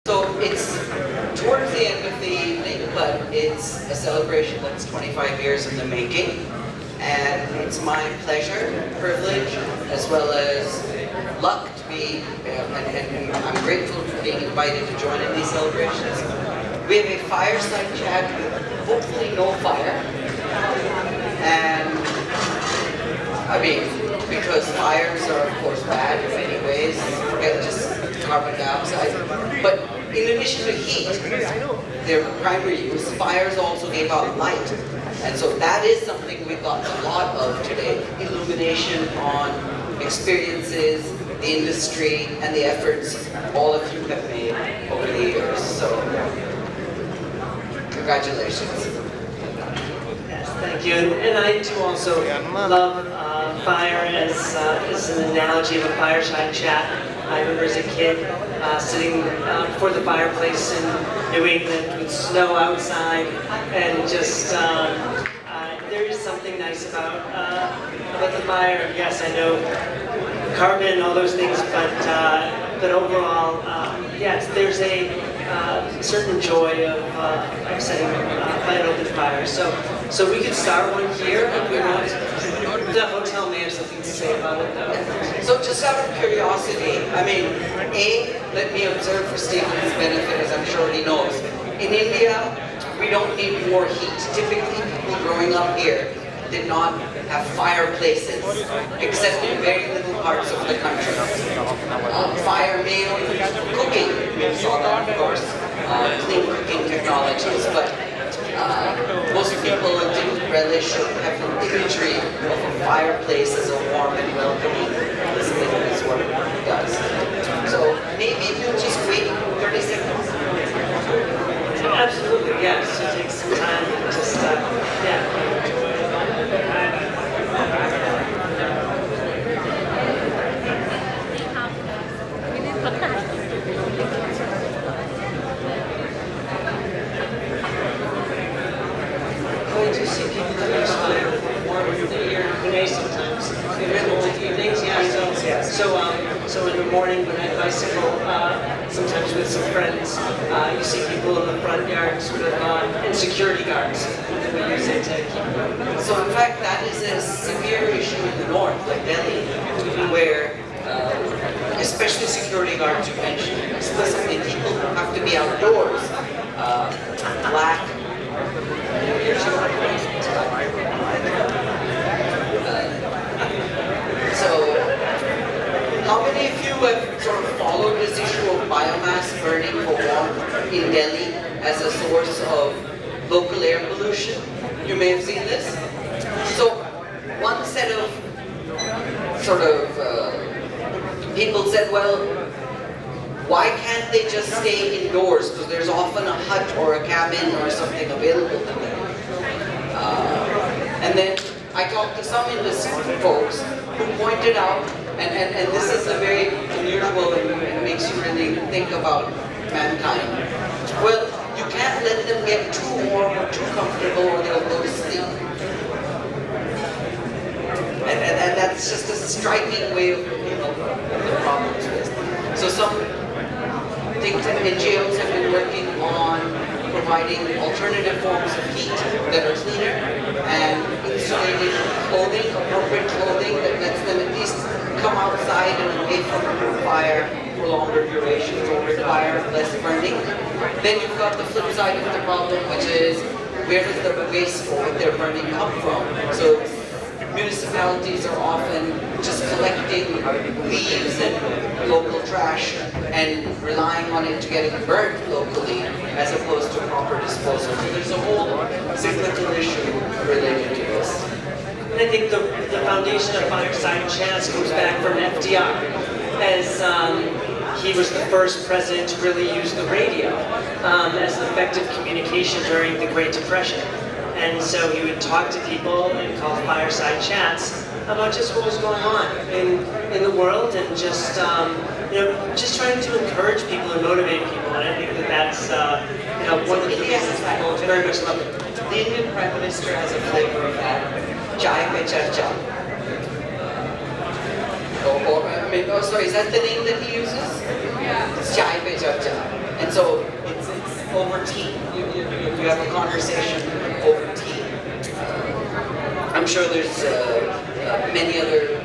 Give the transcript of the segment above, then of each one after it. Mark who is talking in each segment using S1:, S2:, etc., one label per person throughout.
S1: So it's towards the end of the evening, but it's a celebration that's 25 years in the making. And it's my pleasure, privilege, as well as luck to be, and I'm grateful for being invited to join in these celebrations. We have a fireside chat with hopefully no fire. And I mean, because fires are of course bad in many ways, forget just carbon dioxide. But in addition to heat, their primary use, fires also gave out light. And so that is something we got a lot of today. Illumination on experiences, the industry, and the efforts all of you have made over the years. So, congratulations.
S2: Yes, thank you. And I too also love fire as an analogy of a fireside chat. I remember as a kid sitting before the fireplace in New England with snow outside, and just there is something nice about the fire. Yes, I know carbon and all those things, but overall, yes, there's a certain joy of setting by an open fire. So we could start one here if we want. The hotel may have something to say about it, though.
S1: So just out of curiosity, I mean, let me observe for Stephen's benefit, as I'm sure he knows. In India, we don't need more heat. Typically, people growing up here did not have fireplaces, except in very little parts of the country. Fire may only be used for cooking. We saw that, of course, clean cooking technologies, but most people didn't relish or have the imagery of a fireplace as a warm and welcoming place is what it does. So maybe we'll just wait 30 seconds.
S2: Absolutely, yes. It takes some time. Just yeah. I do see people that are smiling more with the year Renee sometimes. Evenings, yeah. So in the morning when I bicycle, sometimes with some friends, you see people in the front yard sort of and security guards that we use it to keep.
S1: So in fact, that is a severe issue in the north, like Delhi, where especially security guards you mentioned, explicitly people who have to be outdoors, black. So, how many of you have sort of followed this issue of biomass burning for warmth in Delhi as a source of local air pollution? You may have seen this. So, one set of sort of people said, well, why can't they just stay indoors? Because there's often a hut or a cabin or something available to them. And then I talked to some industry folks who pointed out, and this is a very unusual and makes you really think about mankind. Well, you can't let them get too warm or too comfortable or they'll go to sleep. And that's just a striking way of looking at the problems with. So some NGOs have been working on providing alternative forms of heat that are cleaner and insulated clothing, appropriate clothing that lets them at least come outside and away from the fire for longer durations or require less burning. Then you've got the flip side of the problem, which is where does the waste for what they're burning come from? So municipalities are often just collecting leaves and local trash and relying on it to getting burnt locally as opposed to proper disposal. So there's a whole cyclical issue related to this.
S2: And I think the foundation of Fireside Chats goes back from FDR, as he was the first president to really use the radio as an effective communication during the Great Depression. And so he would talk to people and call fireside chats about just what was going on in the world, and just just trying to encourage people and motivate people. And I think that's one of the reasons people very much love it.
S1: The Indian Prime Minister has a flavor of that. Chai pe charcha. Sorry, is that the name that he uses? Yeah. It's Chai pe charcha. And so it's over tea. You have a conversation over tea. I'm sure there's many other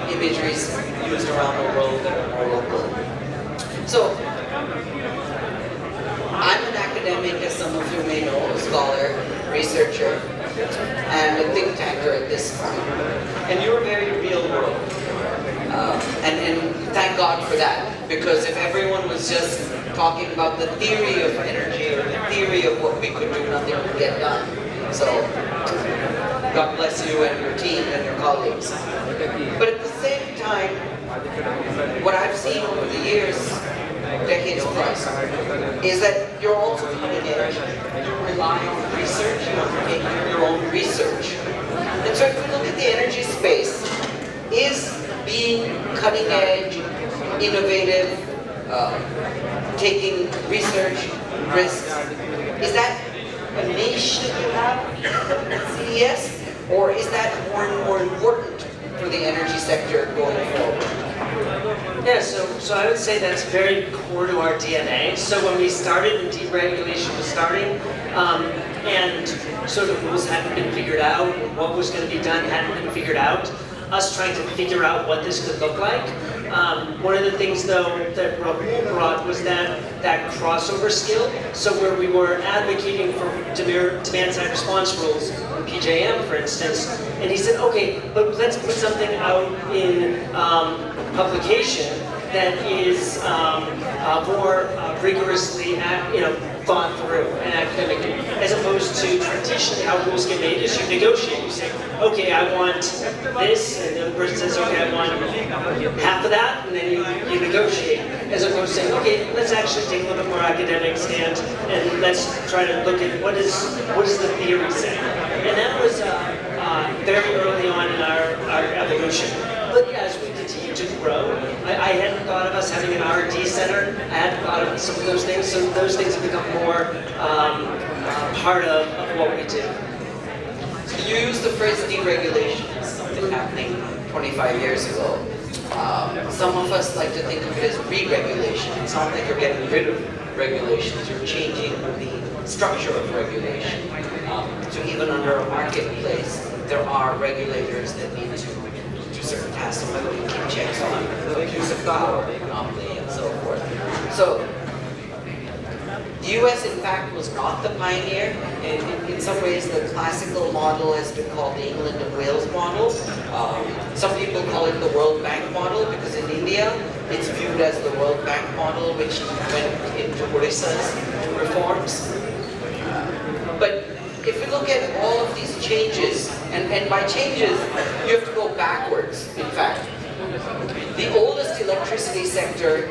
S1: imageries used around the world that are more local. So I'm an academic, as some of you may know, a scholar, researcher, and a think tanker at this point. And you're very real world. And thank God for that, because if everyone was just talking about the theory of energy or the theory of what we could do, nothing would get done. So God bless you and your team and your colleagues. But at the same time, what I've seen over the years, decades plus, is that you're also cutting edge. You rely on research, you undertake your own research. And so if we look at the energy space, is being cutting edge, innovative, taking research, risks, is that a niche that you have at CES? Or is that more and more important for the energy sector going forward?
S2: Yeah, so I would say that's very core to our DNA. So when we started and deregulation was starting, and so the rules hadn't been figured out, what was going to be done hadn't been figured out, us trying to figure out what this could look like. One of the things, though, that Rahul brought was that crossover skill. So where we were advocating for demand-side response rules, in PJM, for instance, and he said, okay, but let's put something out in publication that is more rigorously, thought through and academic, as opposed to traditionally how rules get made is you negotiate. You say, okay, I want this, and the other person says, okay, I want half of that, and then you negotiate. As opposed to saying, okay, let's actually take a little bit more academic stance, and let's try to look at what is the theory say. And that was very early on in our evolution. But yeah, as we continue to grow, I hadn't thought of us having an R&D center. I hadn't thought of some of those things. So those things have become more part of what we do.
S1: So you use the phrase deregulation as something happening 25 years ago. Some of us like to think of it as re-regulation. It's not like you're getting rid of regulations. You're changing the structure of regulation. So even under a marketplace, there are regulators that need to do certain tasks, whether we keep checks on abuse of power, monopoly, and so forth. So the US, in fact, was not the pioneer. In some ways, the classical model has been called the England and Wales model. Some people call it the World Bank model, because in India, it's viewed as the World Bank model, which went into Odisha's reforms. But if we look at all of these changes, and by changes, you have to go backwards, in fact. The oldest electricity sector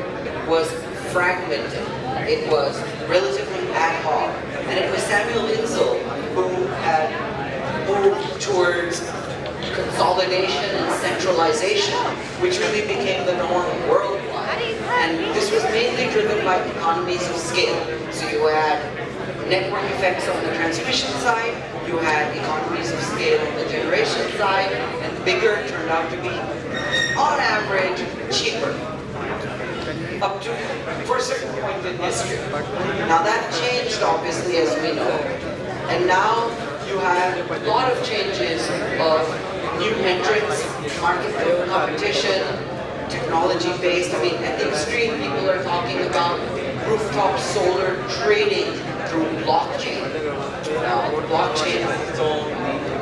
S1: was fragmented. It was relatively ad hoc. And it was Samuel Insull who had moved towards consolidation and centralization, which really became the norm worldwide. And this was mainly driven by economies of scale. So you had network effects on the transmission side, you had economies of scale on the generation side, and bigger turned out to be, on average, cheaper. Up to, for a certain point in history. Now that changed, obviously, as we know. And now you have a lot of changes of new entrants, market competition, technology-based. I mean, at the extreme, people are talking about rooftop solar trading through blockchain. Now, blockchain is its own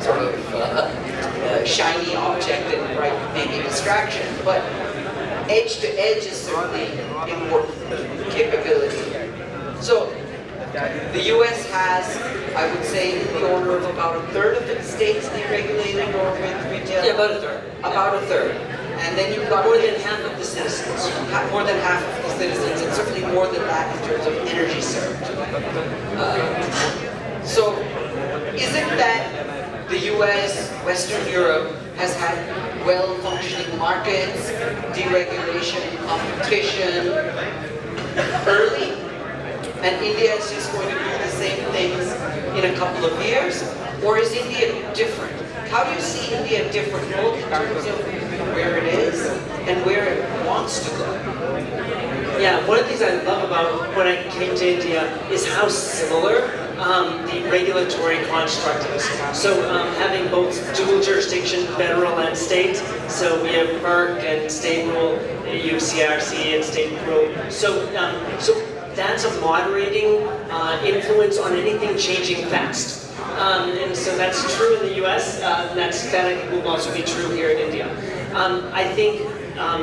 S1: sort of shiny object and bright maybe distraction, but edge to edge is certainly important capability. So the US has, I would say, in the order of about a third of its states deregulated or with retail.
S2: Yeah, about a third.
S1: About a third. And then you've got
S2: more than half of the citizens.
S1: More than half of the citizens, and certainly more than that in terms of energy served. So, is it that the US, Western Europe, has had well-functioning markets, deregulation, competition early, and India is just going to do the same things in a couple of years? Or is India different? how do you see India different, both in terms of where it is and where it wants to go?
S2: Yeah, one of the things I love about when I came to India is how similar the regulatory construct is. So having both dual jurisdiction, federal and state, so we have FERC and state rule, you have CRC and state rule. So that's a moderating influence on anything changing fast. And so that's true in the US, that I think will also be true here in India. I think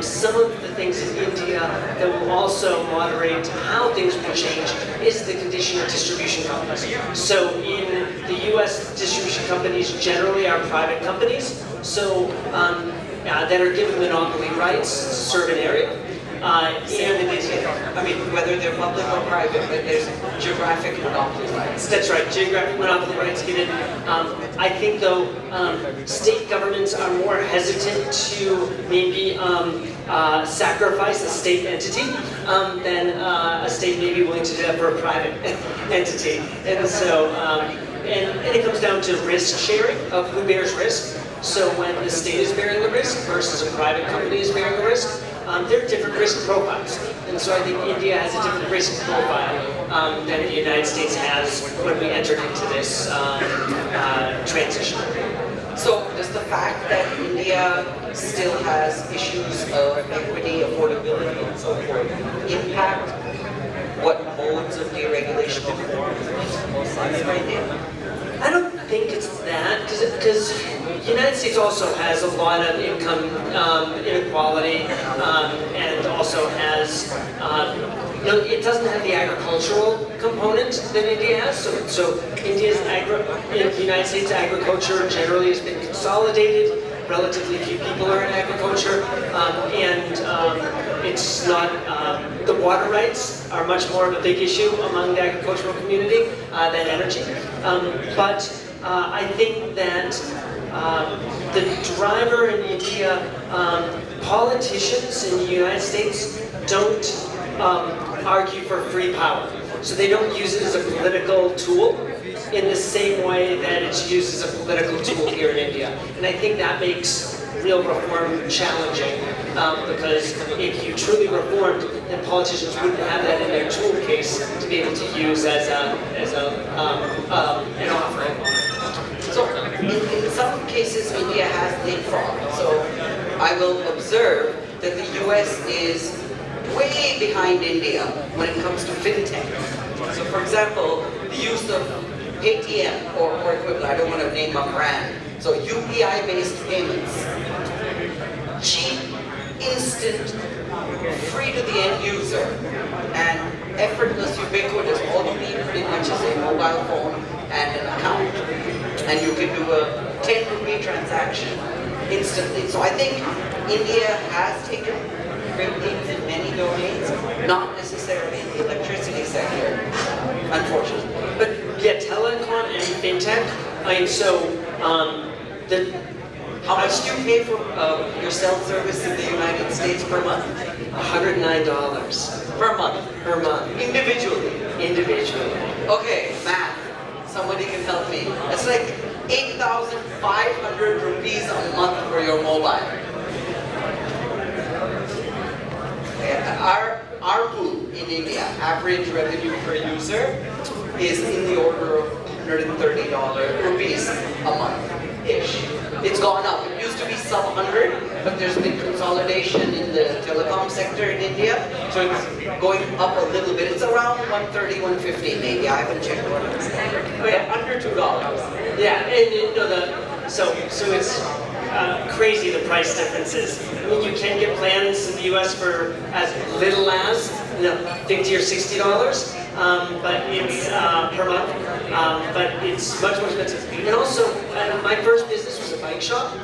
S2: some of the things in India that will also moderate how things will change is the condition of distribution companies. So in the US, distribution companies generally are private companies, so that are given monopoly rights to serve an area.
S1: Same in India. I mean, whether they're public or private, but there's geographic monopoly rights.
S2: That's right, geographic monopoly rights given. I think though, state governments are more hesitant to maybe sacrifice a state entity than a state may be willing to do that for a private entity. And so, and it comes down to risk sharing of who bears risk. So when the state is bearing the risk versus a private company is bearing the risk, there are different risk profiles. And so I think India has a different risk profile than the United States has when we entered into this transition.
S1: So does the fact that India still has issues of equity, affordability, and so forth impact what modes of deregulation reform makes most sense for India?
S2: I don't think it's that, because the United States also has a lot of income inequality, and also has, it doesn't have the agricultural component that India has. So India's in the United States, agriculture generally has been consolidated. Relatively few people are in agriculture, and it's not, the water rights are much more of a big issue among the agricultural community than energy. But I think that the driver in India, politicians in the United States don't argue for free power. So they don't use it as a political tool in the same way that it's used as a political tool here in India. And I think that makes real reform challenging, because if you truly reformed, then politicians wouldn't have that in their tool case to be able to use as an offering.
S1: So in some cases, India has leapfrogged. So I will observe that the US is way behind India when it comes to fintech. So for example, the use of ATM or equivalent, I don't want to name a brand. So UPI-based payments, cheap, instant, free to the end user, and effortless, ubiquitous. All you need pretty much is a mobile phone and an account. And you can do a 10 rupee transaction instantly. So I think India has taken great leaps in many domains, not necessarily in the electricity sector, unfortunately.
S2: But yeah, telecom and fintech,
S1: How much do you pay for your cell service in the United States per month?
S2: $109
S1: Per month?
S2: per month,
S1: Individually?
S2: individually.
S1: Okay, math. Somebody can help me. It's like 8,500 rupees a month for your mobile. Our ARPU in India, average revenue per user, is in the order of $130 rupees a month-ish. It's gone up. It used to be sub 100, but there's been consolidation in the telecom sector in India, so it's going up a little bit. It's around 130, 150 maybe. I haven't checked what it's under $2.
S2: Yeah, and so it's crazy the price differences. I mean, you can get plans in the U.S. for as little as $50 or $60, but it's per month. But it's much more expensive. And also, my first business was a bike shop,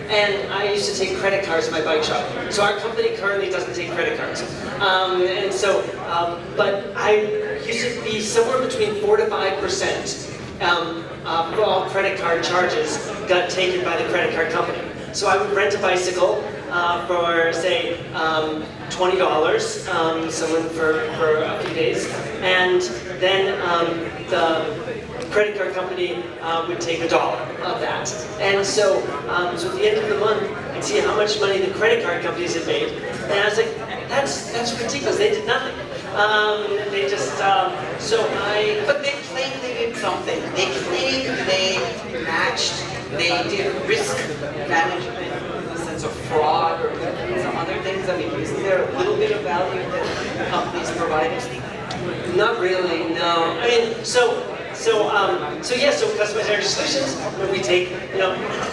S2: and I used to take credit cards in my bike shop. So our company currently doesn't take credit cards, and so, but I used to be somewhere between 4 to 5%. For all credit card charges got taken by the credit card company. So I would rent a bicycle for, say, $20, someone for a few days, and then credit card company would take $1 of that. And so, so at the end of the month, I'd see how much money the credit card companies had made. And I was like, that's ridiculous. They did nothing. They just,
S1: But they claim they did something. They claim they matched, they did risk management in the sense of fraud or some other things. I mean, isn't there a little bit of value that companies provide?
S2: Not really, no. I mean, so customized energy solutions, when we take,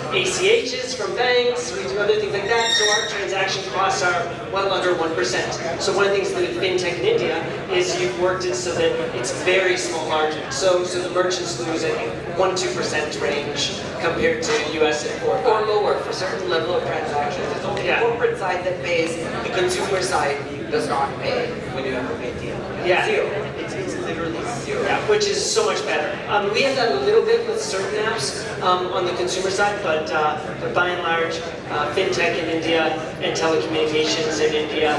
S2: ACHs from banks, we do other things like that, so our transaction costs are well under 1%. So one of the things that fintech in India is you've worked it so that it's very small margin. So the merchants lose, I think, 1-2% range compared to US and
S1: Or lower for certain level of transactions. It's only the corporate side that pays, the consumer side does not pay when you have a pay deal.
S2: Yeah.
S1: Zero. It's literally zero.
S2: Yeah, which is so much better. We have that a little bit with certain apps on the consumer side, but by and large, fintech in India and telecommunications in India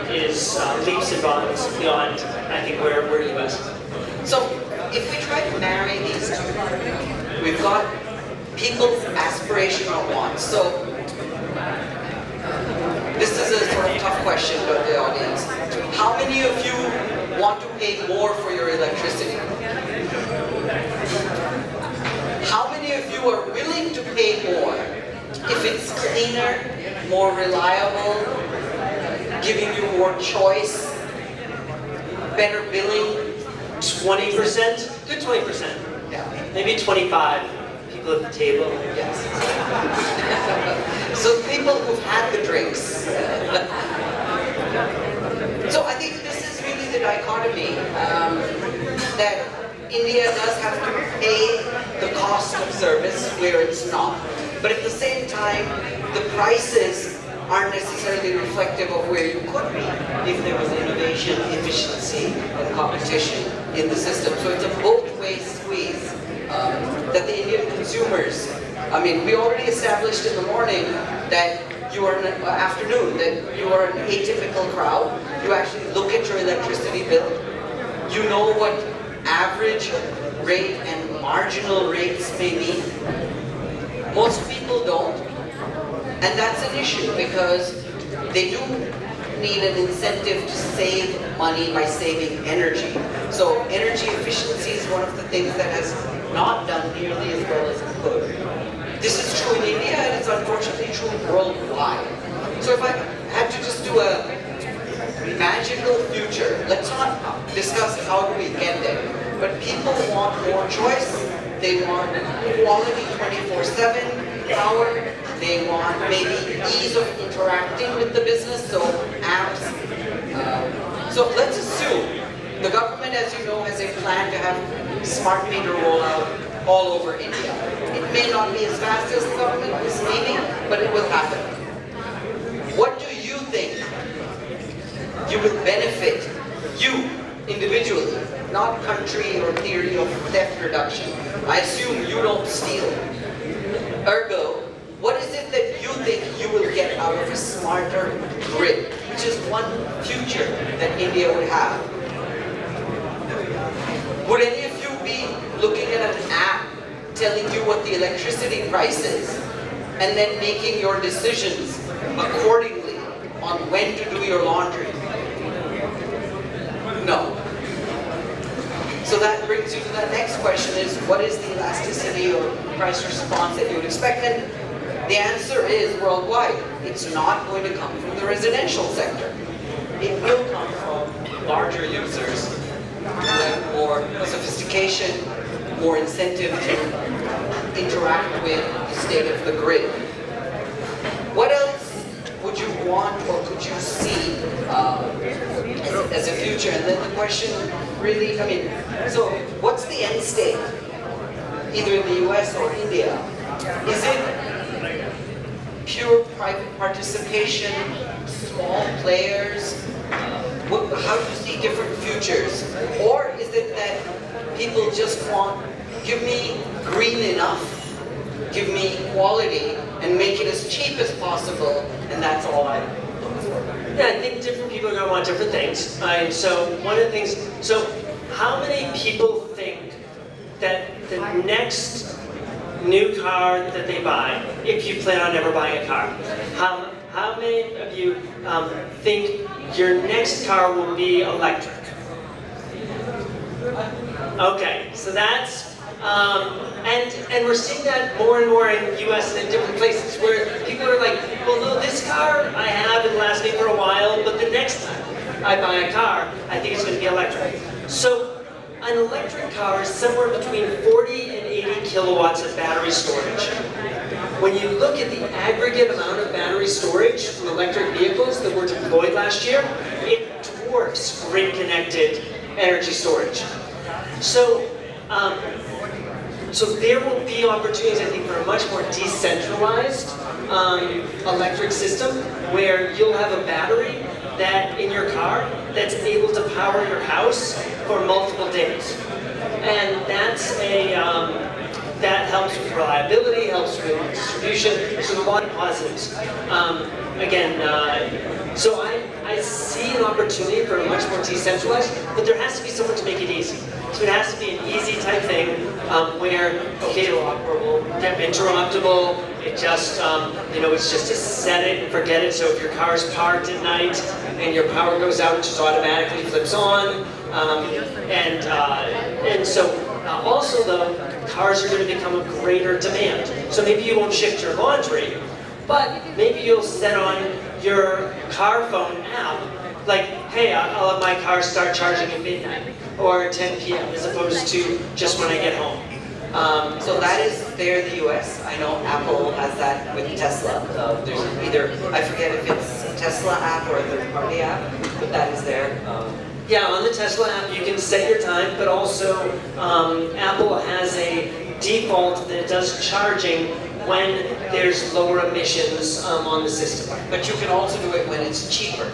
S2: is leaps and bounds beyond, I think, where US.
S1: So if we try to marry these two, we've got people's aspirational wants. So this is a sort of tough question to the audience. How many of you want to pay more for your electricity? How many of you are willing to pay more if it's cleaner, more reliable, giving you more choice, better billing?
S2: 20%? Good 20%.
S1: Yeah.
S2: Maybe 25. People at the table.
S1: Yes. So people who've had the drinks. So I think this is really the dichotomy that India does have to pay the cost of service where it's not, but at the same time, the prices aren't necessarily reflective of where you could be if there was innovation, efficiency, and competition in the system. So it's a both-way squeeze that the Indian consumers, I mean, we already established in the morning that you are an afternoon, that you are an atypical crowd. You actually look at your electricity bill. You know what average rate and marginal rates may be. Most people don't. And that's an issue because they do need an incentive to save money by saving energy. So energy efficiency is one of the things that has not done nearly as well as it could. This is true in India and it's unfortunately true worldwide. So if I had to just do a magical future, let's not discuss how do we get there, but people want more choice, they want quality 24/7 power, they want maybe ease of interacting with the business, so apps. So let's assume the government, as you know, has a plan to have smart meter rollout all over India. It may not be as fast as the government is aiming, but it will happen. What do you think you will benefit, you individually, not country or theory of theft reduction? I assume you don't steal. Ergo, what is it that you think you will get out of a smarter grid, which is one future that India would have? Would any of you be looking at an app telling you what the electricity price is and then making your decisions accordingly on when to do your laundry? No. So that brings you to that next question is, what is the elasticity or price response that you would expect? And the answer is worldwide. It's not going to come from the residential sector. It will come from larger users who have more sophistication, more incentive to interact with the state of the grid. What else would you want or could you see as a future? And then the question really, I mean, so what's the end state? Either in the US or India. Is it pure private participation, small players? How do you see different futures? Or is it that people just want, give me green enough, give me quality, and make it as cheap as possible, and that's all I look for?
S2: Yeah, I think different people are going to want different things. So one of the things, so how many people think that the next new car that they buy, if you plan on ever buying a car, how many of you think your next car will be electric? Okay, so that's, and we're seeing that more and more in the US and in different places where people are like, well, no, this car I have, it'll last me for a while, but the next time I buy a car, I think it's going to be electric. So an electric car is somewhere between 40 and 80 kilowatts of battery storage. When you look at the aggregate amount of battery storage from electric vehicles that were deployed last year, it dwarfs grid-connected energy storage. So, so there will be opportunities, I think, for a much more decentralized electric system where you'll have a battery that in your car that's able to power your house for multiple days, and that's a that helps with reliability, helps with distribution. So a lot of positives. So I see an opportunity for a much more decentralized, but there has to be someone to make it easy. So it has to be an easy type thing where, okay, interoperable. It just, it's just to set it and forget it. So if your car is parked at night and your power goes out, it just automatically flips on. Also though, cars are going to become a greater demand. So maybe you won't shift your laundry, but maybe you'll set on your car phone app, like, hey, I'll have my car start charging at midnight or 10 p.m. as opposed to just when I get home.
S1: So that is there in the US. I know Apple has that with Tesla. There's either, I forget if it's a Tesla app or a third-party app, but that is there.
S2: Yeah, on the Tesla app you can set your time, but also Apple has a default that it does charging when there's lower emissions on the system.
S1: But you can also do it when it's cheaper.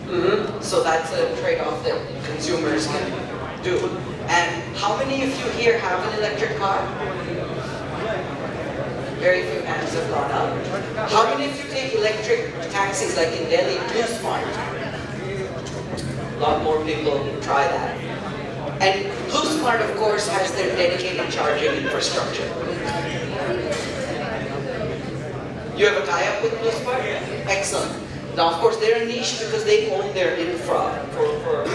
S2: Mm-hmm.
S1: So that's a trade-off that consumers can do. And how many of you here have an electric car? Very few hands have gone up. How many of you take electric taxis like in Delhi, Blue Smart? A lot more people try that. And Blue Smart, of course, has their dedicated charging infrastructure. You have a tie-up with Blue Smart? Excellent. Now, of course, they're a niche because they own their infra for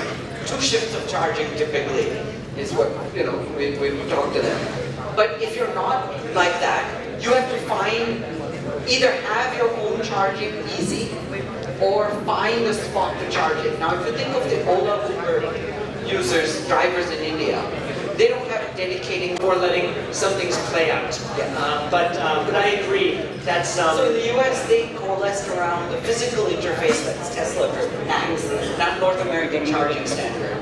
S1: 2 shifts of charging typically is what, we talk to them. But if you're not like that, you have to either have your own charging easy or find a spot to charge it. Now, if you think of the Ola Uber users, drivers in India, they don't have dedicating
S2: or letting some things play out.
S1: Yeah.
S2: But I agree. That's
S1: So in the US, they coalesced around the physical interface that's Tesla-driven, NACS, not North American Charging Standard.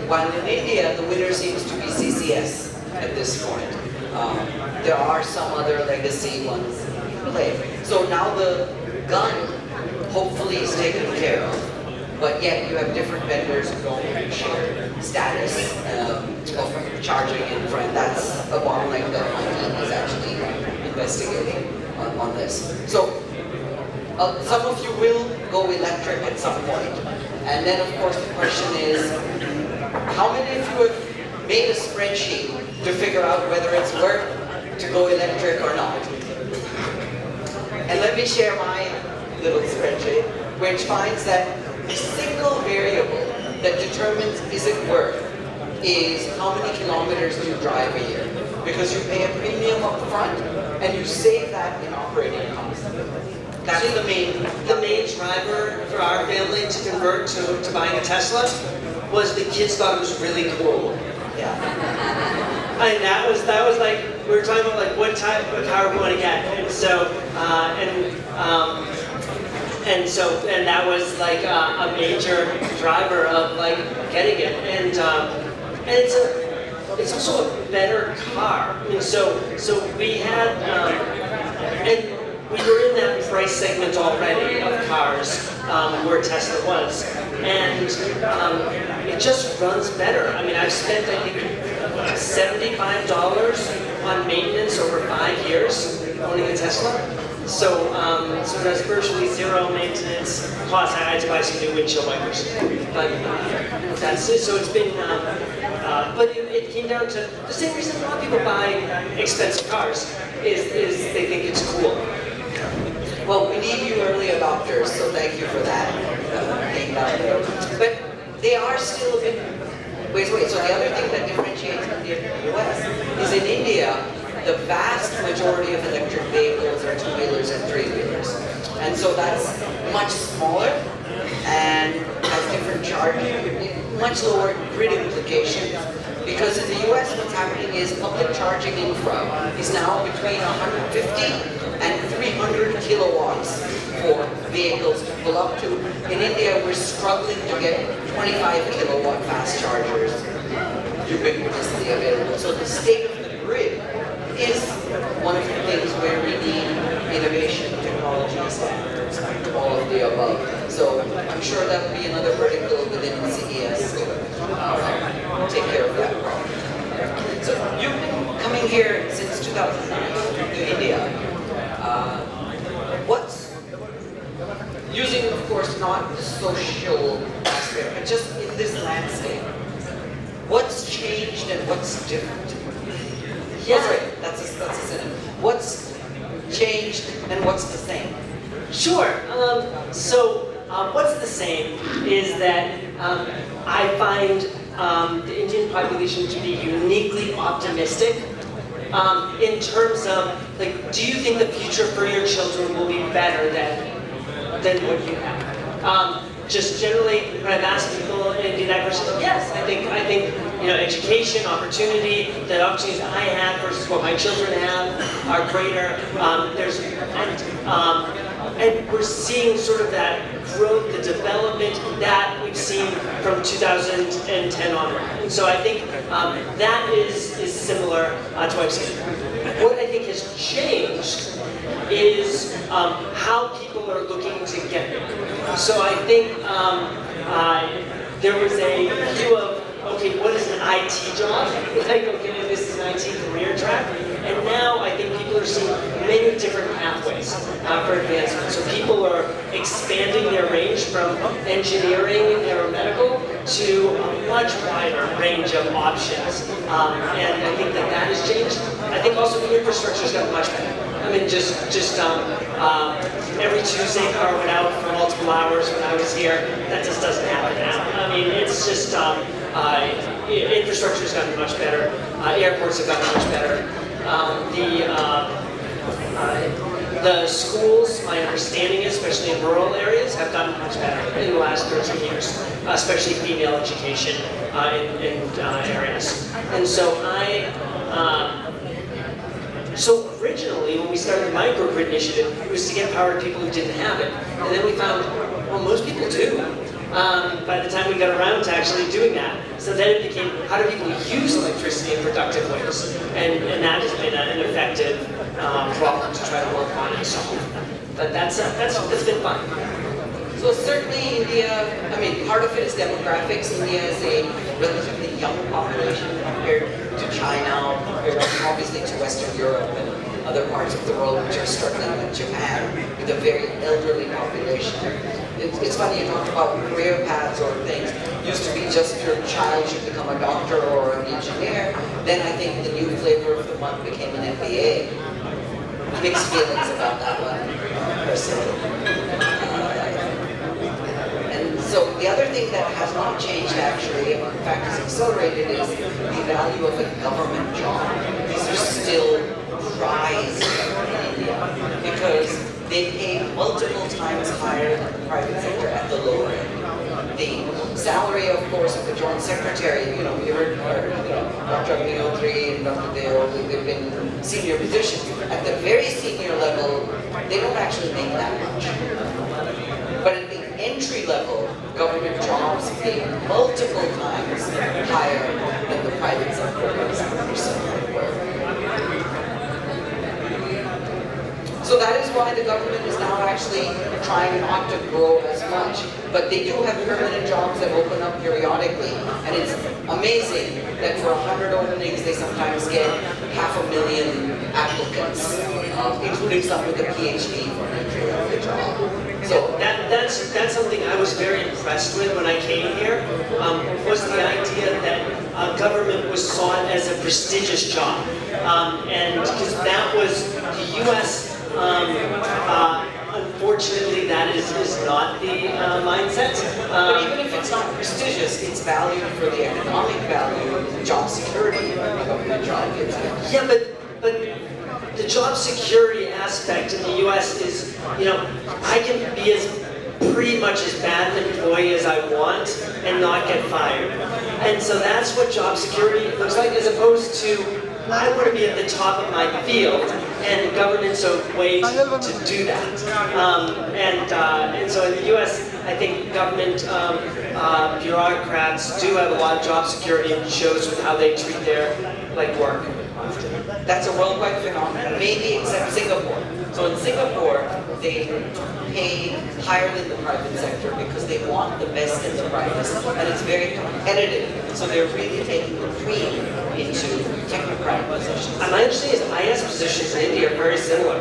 S1: While in India, the winner seems to be CCS at this point. There are some other legacy ones in play. So now the gun hopefully is taken care of, but yet you have different vendors who don't share status of charging infra, and that's a bottleneck that my team is actually investigating on this. So some of you will go electric at some point, and then of course the question is, how many of you have made a spreadsheet to figure out whether it's worth to go electric or not? And let me share my little spreadsheet, which finds that the single variable that determines is it worth is how many kilometers do you drive a year. Because you pay a premium up front and you save that in operating costs. That's the main
S2: driver for our family to convert to buying a Tesla was the kids thought it was really cool.
S1: Yeah.
S2: And that was like, we were talking about like what type of car we want to get. And so, and that was like a major driver of like getting it. And it's also a better car. I mean, so we had, and we were in that price segment already of cars where Tesla was. And it just runs better. I mean, I've spent, I think, $75 on maintenance over 5 years owning a Tesla. So, so it has virtually zero maintenance costs. I had to buy some new windshield wipers, but that's it. So it's been, but it came down to the same reason a lot of people buy expensive cars is they think it's cool.
S1: Well, we need you early adopters, so thank you for that. But they are still a bit. Wait. So the other thing that differentiates India from the US is in India, the vast majority of electric vehicles are two-wheelers and three-wheelers. And so that's much smaller and has different charging, much lower grid implications. Because in the US, what's happening is public charging infra is now between 150 and 300 kilowatts for vehicles to pull up to. In India, we're struggling to get 25 kilowatt fast chargers ubiquitously available. So the state of the grid is one of the things where we need innovation, technology, standards, all of the above. So I'm sure that will be another vertical within CES to take care of that problem. So you've been coming here since 2009 to India. What's, using of course not the social aspect, but just in this landscape, what's changed and what's different?
S2: Yeah.
S1: Oh, sorry, that's a synonym. What's changed and what's the same?
S2: Sure. What's the same is that I find the Indian population to be uniquely optimistic in terms of, like, do you think the future for your children will be better than what you have? Just generally, when I've asked people in India that question, yes, I think education, opportunity, the opportunities I have versus what my children have are greater. And we're seeing sort of that growth, the development that we've seen from 2010 onward. And so I think that is similar to what I've seen. What I think has changed is how people are looking to get there. So I think there was a view of, okay, what is an IT job? Like, okay, this is an IT career track. And now I think people are seeing many different pathways for advancement. So people are expanding their range from engineering and aeromedical to a much wider range of options. And I think that has changed. I think also the infrastructure's gotten much better. I mean, just every Tuesday car went out for multiple hours when I was here. That just doesn't happen now. I mean, it's just infrastructure's gotten much better. Airports have gotten much better. The schools, my understanding is, especially in rural areas, have gotten much better in the last 13 years, especially female education in areas. And so so originally, when we started the microgrid initiative, it was to get power to people who didn't have it. And then we found, well, most people do. By the time we got around to actually doing that. So then it became, how do people use electricity in productive ways? And that has been an effective problem to try to work on and solve. But that's been fun.
S1: So certainly India, I mean, part of it is demographics. India is a relatively young population compared to China, compared obviously to Western Europe and other parts of the world which are struggling with Japan, with a very elderly population. It's funny, you talked about career paths or things. Used to be just your child should become a doctor or an engineer. Then I think the new flavor of the month became an MBA. Mixed feelings about that one, personally. And so the other thing that has not changed actually, in fact has accelerated, is the value of a government job. These are still prized in India because they pay multiple times higher than the private sector at the lower end. The salary, of course, of the joint secretary, we heard Dr. Vinotri and Dr. Deo, they've been senior positions. At the very senior level, they don't actually make that much. But at the entry level, government jobs pay multiple times higher than the private sector does. So that is why the government is now actually trying not to grow as much. But they do have permanent jobs that open up periodically. And it's amazing that for 100 openings, they sometimes get 500,000 applicants, including some with a PhD for an entry-level job. So
S2: that's something I was very impressed with when I came here, was the idea that government was sought as a prestigious job. And because that was the U.S., unfortunately, that is not the mindset.
S1: but even if it's not prestigious, it's valued for the economic value, job security, a government job gives you.
S2: Yeah, but the job security aspect in the U.S. is, I can be pretty much as bad an employee as I want and not get fired. And so that's what job security looks like, as opposed to, I want to be at the top of my field, and government's a way to do that. And so in the U.S., I think government bureaucrats do have a lot of job security, and shows with how they treat their work.
S1: That's a worldwide phenomenon, maybe except Singapore. So in Singapore, they pay higher than the private sector because they want the best and the brightest, and it's very competitive. So they're really taking the cream into technocratic positions.
S2: And my understanding is IS positions in India are very similar,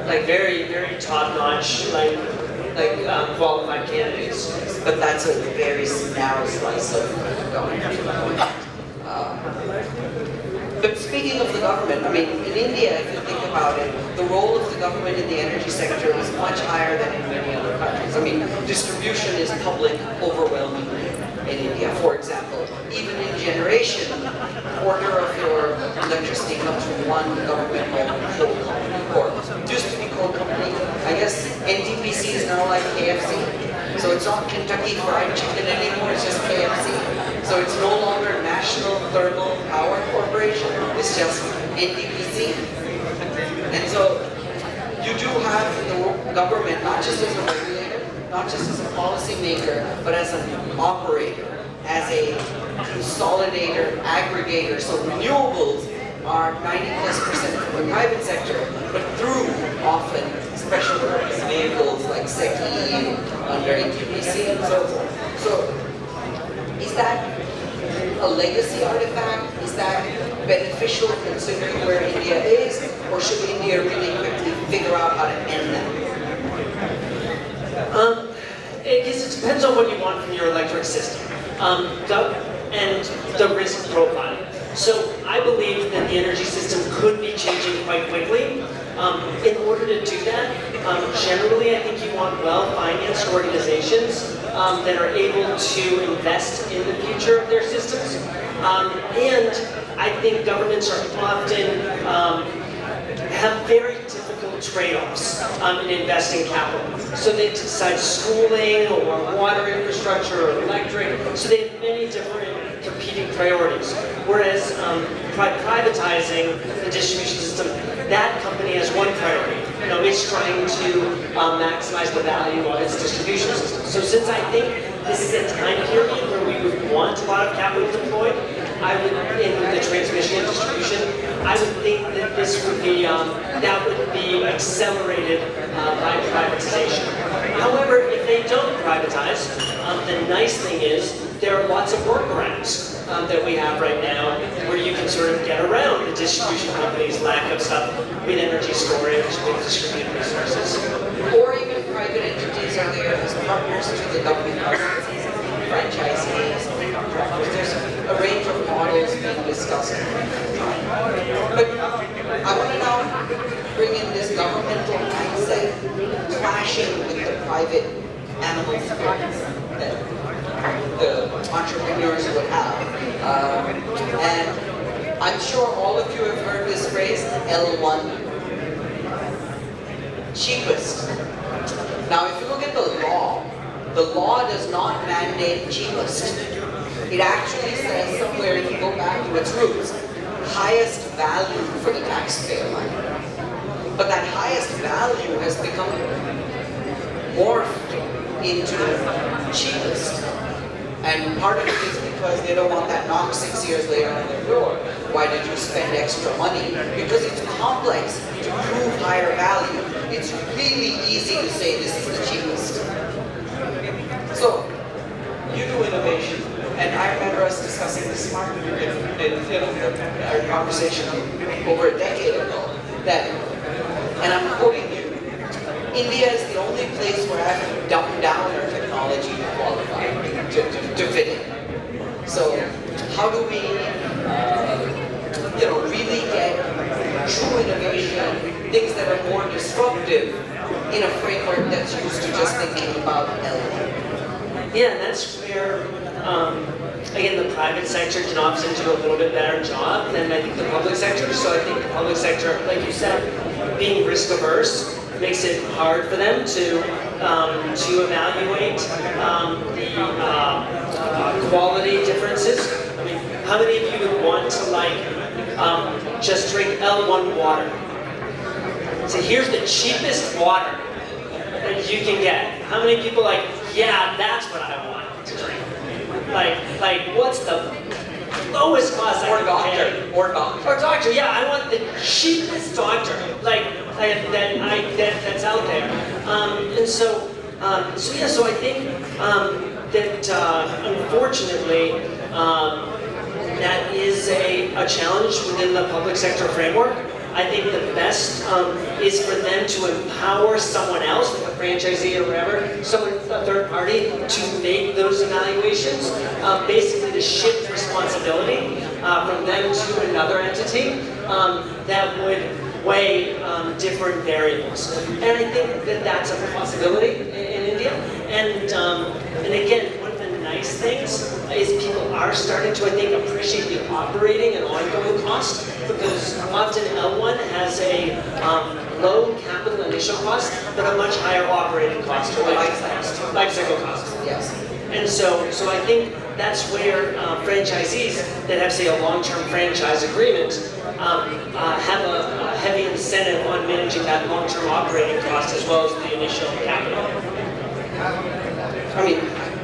S2: very, very top-notch, qualified candidates.
S1: But that's a very narrow slice of government. But speaking of the government, in India, if you think about it, the role of the government in the energy sector is much higher than in many other countries. Distribution is public overwhelmingly in India. For example, even in generation, a quarter of your electricity comes from one government-owned coal company, or it used to be coal company. I guess NTPC is now like KFC. So it's not Kentucky Fried Chicken anymore, it's just KFC. So it's no longer National Thermal Power Corporation, it's just NTPC. And so you do have the government, not just as a regulator, not just as a policy maker, but as an operator, as a consolidator, aggregator. So renewables are 90+% from the private sector, but through often special purpose vehicles like SECI under NTPC and so forth. So is that a legacy artifact? Is that beneficial considering where India is? Or should India really quickly figure out how to end that?
S2: I guess it depends on what you want from your electric system and the risk profile. So I believe that the energy system could be changing quite quickly. In order to do that, generally I think you want well-financed organizations that are able to invest in the future of their systems. And I think governments are often have very difficult trade-offs in investing capital. So they decide schooling or water infrastructure or electric. So they have many different competing priorities. Whereas privatizing the distribution system, that company has one priority. It's trying to maximize the value of its distribution system. So since I think this is a time period where we would want a lot of capital deployed, in the transmission and distribution, I would think that this would be that would be accelerated by privatization. However, if they don't privatize, the nice thing is there are lots of workarounds that we have right now where you can sort of get around the distribution companies' lack of stuff with energy storage, with distributed resources.
S1: Or even private entities are there as partners to the government agencies, franchisees, contractors. There's a range of models being discussed. But I want to now bring in this governmental mindset clashing with the private animal spirit that the entrepreneurs would have. And I'm sure all of you have heard this phrase, L1, cheapest. Now if you look at the law does not mandate cheapest. It actually says somewhere, if you go back to its roots, highest value for the taxpayer money. But that highest value has become morphed into cheapest. And part of it is because they don't want that knock 6 years later on their door. Why did you spend extra money? Because it's complex to prove higher value. It's really easy to say this is the cheapest. So, you do innovation. And I remember us discussing this smart in our conversation over a decade ago that, and I'm quoting you, India is the only place where I have to dumb down our technology to qualify, to fit in. So how do we, really get true innovation, things that are more disruptive in a framework that's used to just thinking about L1?
S2: Yeah, and that's where, again, the private sector can often do a little bit better job than I think the public sector. So I think the public sector, like you said, being risk averse makes it hard for them to evaluate the quality differences. I mean, how many of you would want to just drink L1 water? So here's the cheapest water that you can get. How many people yeah, that's what I want to drink? Like what's the lowest cost I can pay?
S1: Or doctor.
S2: Yeah, I want the cheapest doctor, that's out there. So I think that unfortunately that is a challenge within the public sector framework. I think the best is for them to empower someone else, like a franchisee or whatever, a third party, to make those evaluations, basically to shift responsibility from them to another entity that would weigh different variables. And I think that that's a possibility in India. And again, one of the nice things is people are starting to, I think, appreciate the operating and ongoing cost, because often L1 has a low capital initial cost, but a much higher operating cost or life cycle cost.
S1: Yes.
S2: And so I think that's where franchisees that have, say, a long-term franchise agreement have a heavy incentive on managing that long-term operating cost as well as the initial capital.
S1: I mean,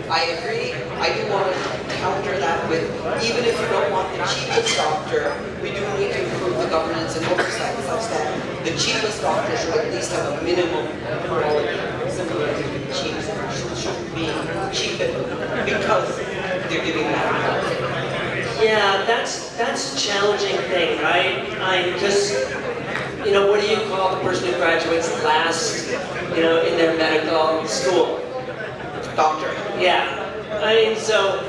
S1: I agree. I do want to counter that with, even if you don't want the cheapest doctor, we do need to improve the governance and oversight such that the cheapest doctor should at least have a minimum quality similar to the cheap. Should be cheap because they're giving that quality.
S2: Yeah, that's a challenging thing, right? Because what do you call the person who graduates last, in their medical school?
S1: Doctor.
S2: Yeah. I mean, so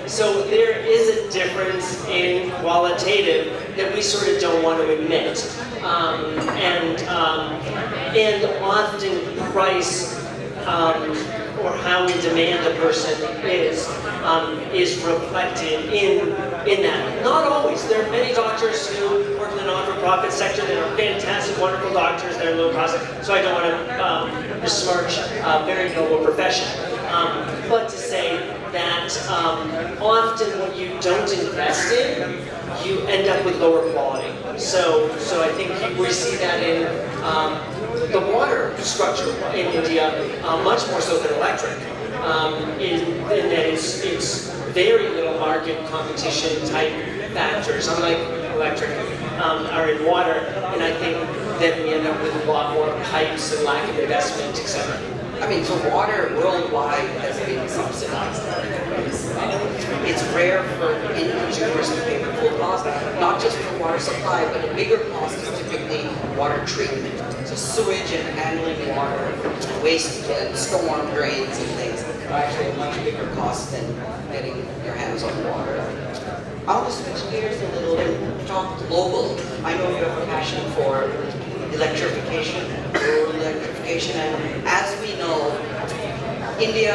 S2: there is a difference in qualitative that we sort of don't want to admit, and often price or how we demand a person is reflected in that. Not always. There are many doctors who work in the non-for-profit sector that are fantastic, wonderful doctors that are low cost. So I don't want to besmirch a very noble profession. But to say that often what you don't invest in, you end up with lower quality. So I think we see that in the water structure in India, much more so than electric. In that it's very little market competition type factors, unlike electric, are in water, and I think that we end up with a lot more pipes and lack of investment, etc.
S1: I mean, so water worldwide has been subsidized. It's rare for any consumers to pay the full cost, not just for water supply, but a bigger cost is typically water treatment. So sewage and handling water, waste and storm drains and things are actually a much bigger cost than getting your hands on water. I want to switch gears a little and talk global. I know you have a passion for electrification, rural electrification, and as we know, India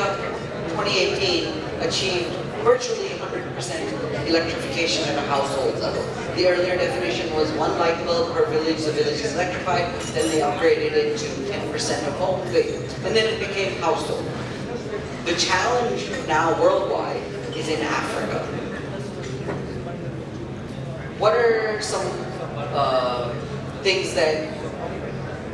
S1: 2018 achieved virtually 100% electrification at a household level. The earlier definition was one light bulb per village, the village is electrified, then they upgraded it to 10% of homes, and then it became household. The challenge now worldwide is in Africa. What are some things that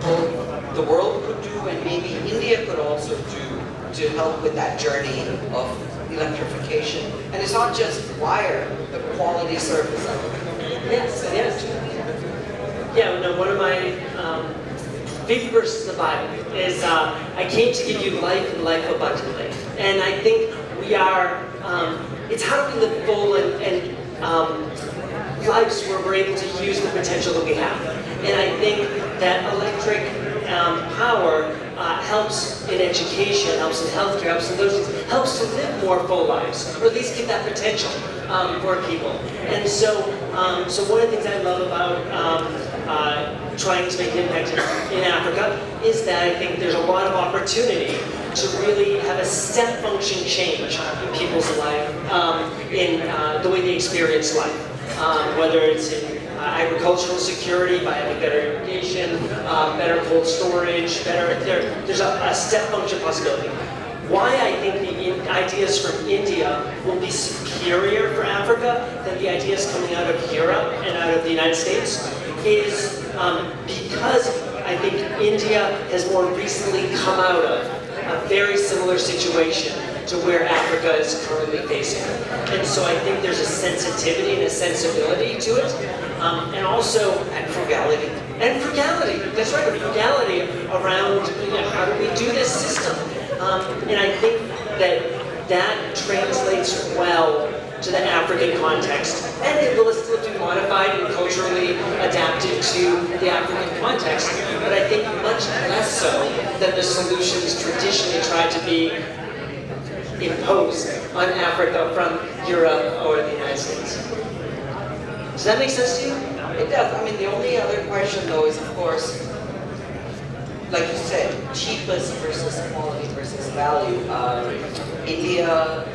S1: both the world could do and maybe India could also do to help with that journey of electrification? And it's not just wire, but quality service.
S2: Yes. Yeah, no, one of my favorite verses in the Bible is, I came to give you life and life abundantly. And I think we are, it's how do we live full and lives where we're able to use the potential that we have. And I think that electric power helps in education, helps in healthcare, helps in those things, helps to live more full lives, or at least give that potential for people. And so, so one of the things I love about trying to make an impact in Africa is that I think there's a lot of opportunity to really have a step function change in people's life, in the way they experience life. Whether it's in agricultural security by having better irrigation, better cold storage, there's a step function possibility. Why I think the ideas from India will be superior for Africa than the ideas coming out of Europe and out of the United States is because I think India has more recently come out of a very similar situation to where Africa is currently facing. And so I think there's a sensitivity and a sensibility to it. And also,
S1: And frugality.
S2: and frugality, that's right, frugality around, how do we do this system? And I think that translates well to the African context. And it will still be modified and culturally adapted to the African context, but I think much less so than the solutions traditionally tried to be imposed on Africa from Europe or the United States. Does that make sense to you?
S1: It does. I mean, the only other question, though, is, of course, like you said, cheapest versus quality versus value. India,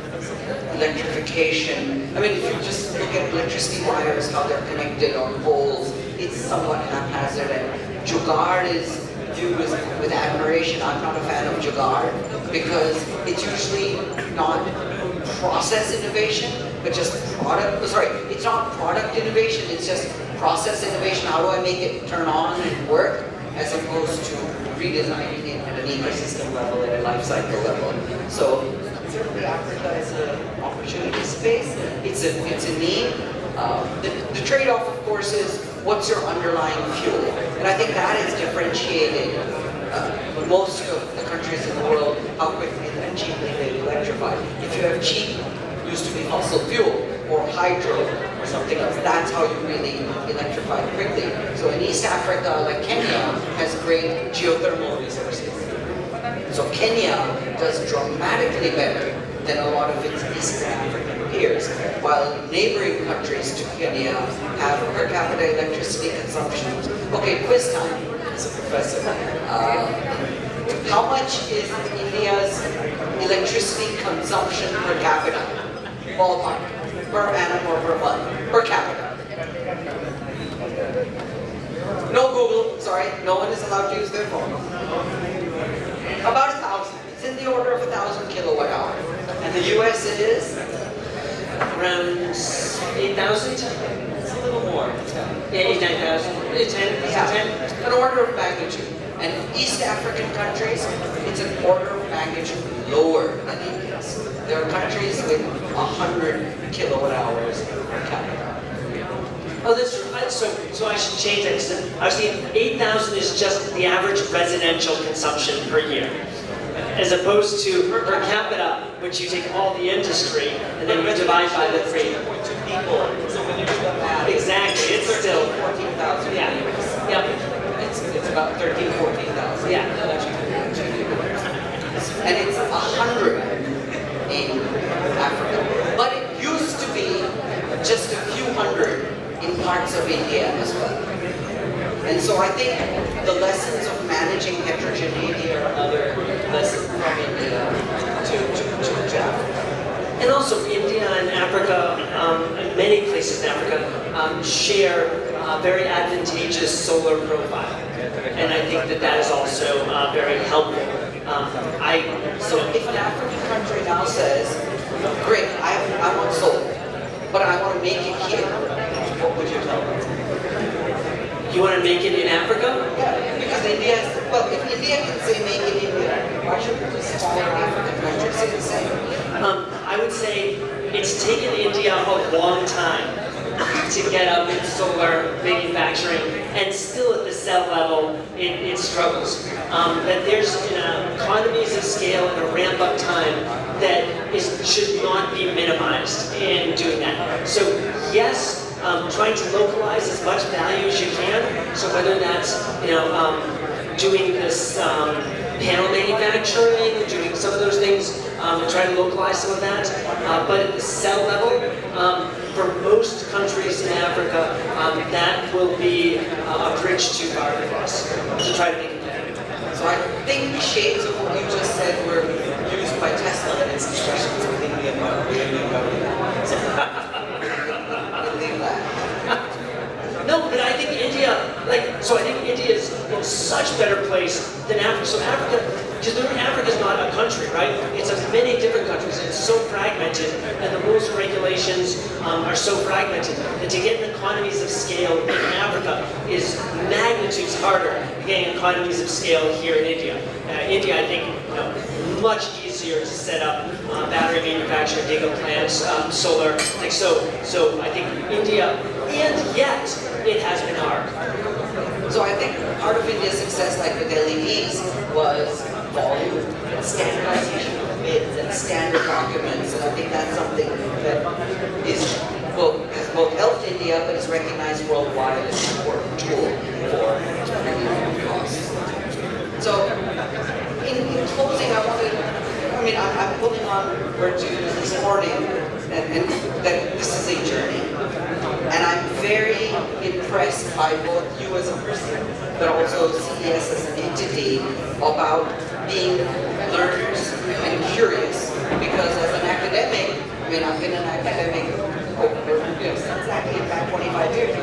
S1: electrification. I mean, if you just look at electricity wires, how they're connected on poles, it's somewhat haphazard. And Jugaad is viewed with admiration. I'm not a fan of Jugaad because it's usually not process innovation, but just product. Sorry, it's not product innovation. It's just process innovation. How do I make it turn on and work, as opposed to redesigning it at an ecosystem level, at a life cycle level. So certainly Africa is an opportunity space. It's a need. The trade-off, of course, is what's your underlying fuel, and I think that is differentiated. Most of the countries in the world, how quickly and cheaply they electrify. If you have cheap, used to be fossil fuel or hydro or something else, that's how you really electrify quickly. So in East Africa, like Kenya, has great geothermal resources. So Kenya does dramatically better than a lot of its Eastern African peers, while neighboring countries to Kenya have per capita electricity consumption. Okay, quiz time, as a professor. How much is India's electricity consumption per capita? Ballpark. Per annum or per month? Per capita. No Google, sorry, no one is allowed to use their phone. About 1,000. It's in the order of 1,000 kilowatt hour. And the US it is?
S2: Around 8,000?
S1: It's a little more.
S2: Yeah, 9,000. 10?
S1: Yeah,
S2: 10?
S1: an order of magnitude. And East African countries, it's an order of magnitude lower than India's. There are countries with 100 kilowatt hours per capita.
S2: Oh, that's true. So I should change that. Because I was thinking 8,000 is just the average residential consumption per year, as opposed to per capita, which you take all the industry and then you divide by the 3.
S1: People. So when you do the math,
S2: Exactly. It's still
S1: 14,000.
S2: yeah. Yeah.
S1: It's about 13, 14,000.
S2: Yeah.
S1: And it's 100 in Africa. But it used to be just a few hundred in parts of India as well. And so I think the lessons of managing heterogeneity are another lesson from India to Africa.
S2: And also India and Africa, and many places in Africa, share a very advantageous solar profile. And I think that is also very helpful.
S1: So if an African country now says, great, I want solar, but I want to make it here, what would you tell them?
S2: You want to make it in Africa?
S1: Yeah, because India is, well, if India can say make it in India, why shouldn't just smaller African countries say the same?
S2: I would say it's taken India a long time to get up in solar manufacturing, and still at the cell level, it struggles. That there's economies of scale and a ramp-up time that should not be minimized in doing that. So yes, trying to localize as much value as you can. So whether that's doing this panel manufacturing, doing some of those things, and trying to localize some of that. But at the cell level, for most countries in Africa, that will be a bridge too far for us to try to make it better.
S1: So I think shades of what you just said were used by Tesla in its discussions with India about the Indian government. So we'll leave that.
S2: No, but I think India, I think India is in such better place than Africa. So Africa, because Africa is not a country, right? It's of many different countries. It's so fragmented, and the rules and regulations are so fragmented that to get economies of scale in Africa is magnitudes harder than getting economies of scale here in India. India, I think, much easier to set up battery manufacturing, giga plants, solar. So I think India, and yet it has been hard.
S1: So I think part of India's success, like with LEDs, was volume and standardization of bids and standard documents, and I think that's something that has both helped India, but is recognized worldwide as an important tool for reducing costs. So, in closing, I'm pulling on words used this morning, and that this is a journey. And I'm very impressed by both you as a person, but also CES as an entity, about being learners and curious. Because as an academic, I've been an academic since exactly about 25 years.